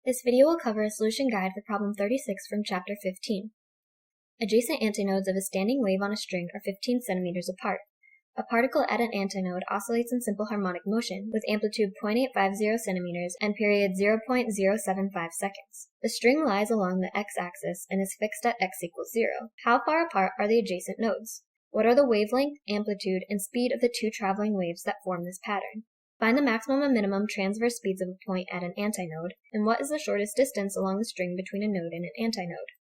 This video will cover a solution guide for problem 36 from chapter 15. Adjacent antinodes of a standing wave on a string are 15 centimeters apart. A particle at an antinode oscillates in simple harmonic motion with amplitude 0.850 centimeters and period 0.075 seconds. The string lies along the x-axis and is fixed at x equals 0. How far apart are the adjacent nodes? What are the wavelength, amplitude, and speed of the two traveling waves that form this pattern? Find the maximum and minimum transverse speeds of a point at an antinode, and what is the shortest distance along the string between a node and an antinode?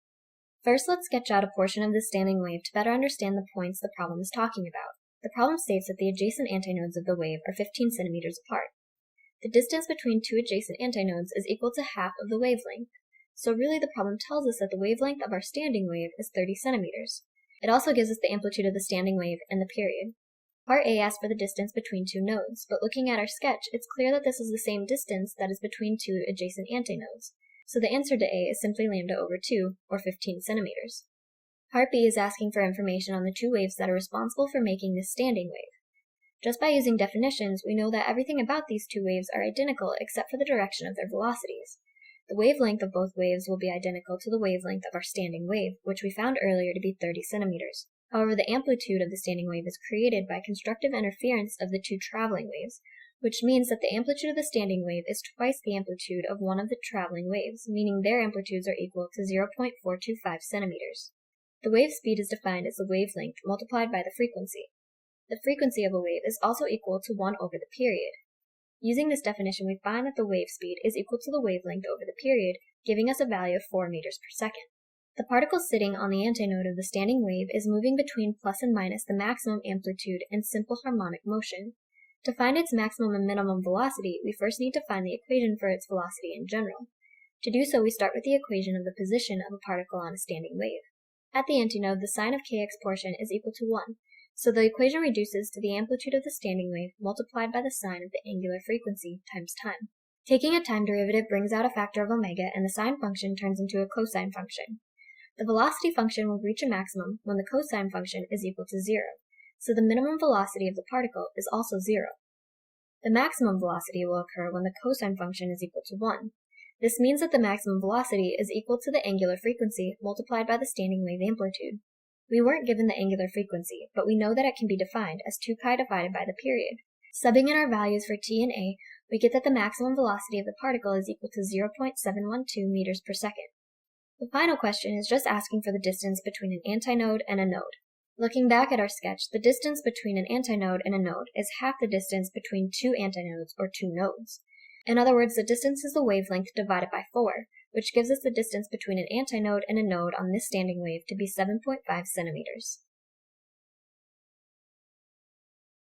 First, let's sketch out a portion of the standing wave to better understand the points the problem is talking about. The problem states that the adjacent antinodes of the wave are 15 centimeters apart. The distance between two adjacent antinodes is equal to half of the wavelength. So really the problem tells us that the wavelength of our standing wave is 30 centimeters. It also gives us the amplitude of the standing wave and the period. Part A asks for the distance between two nodes, but looking at our sketch, it's clear that this is the same distance that is between two adjacent antinodes. So the answer to A is simply lambda over 2, or 15 centimeters. Part B is asking for information on the two waves that are responsible for making this standing wave. Just by using definitions, we know that everything about these two waves are identical except for the direction of their velocities. The wavelength of both waves will be identical to the wavelength of our standing wave, which we found earlier to be 30 centimeters. However, the amplitude of the standing wave is created by constructive interference of the two traveling waves, which means that the amplitude of the standing wave is twice the amplitude of one of the traveling waves, meaning their amplitudes are equal to 0.425 centimeters. The wave speed is defined as the wavelength multiplied by the frequency. The frequency of a wave is also equal to 1 over the period. Using this definition, we find that the wave speed is equal to the wavelength over the period, giving us a value of 4 meters per second. The particle sitting on the antinode of the standing wave is moving between plus and minus the maximum amplitude and simple harmonic motion. To find its maximum and minimum velocity, we first need to find the equation for its velocity in general. To do so, we start with the equation of the position of a particle on a standing wave. At the antinode, the sign of kx portion is equal to 1, so the equation reduces to the amplitude of the standing wave multiplied by the sign of the angular frequency times time. Taking a time derivative brings out a factor of omega, and the sine function turns into a cosine function. The velocity function will reach a maximum when the cosine function is equal to 0, so the minimum velocity of the particle is also 0. The maximum velocity will occur when the cosine function is equal to 1. This means that the maximum velocity is equal to the angular frequency multiplied by the standing wave amplitude. We weren't given the angular frequency, but we know that it can be defined as 2 pi divided by the period. Subbing in our values for t and a, we get that the maximum velocity of the particle is equal to 0.712 meters per second. The final question is just asking for the distance between an antinode and a node. Looking back at our sketch, the distance between an antinode and a node is half the distance between two antinodes or two nodes. In other words, the distance is the wavelength divided by 4, which gives us the distance between an antinode and a node on this standing wave to be 7.5 centimeters.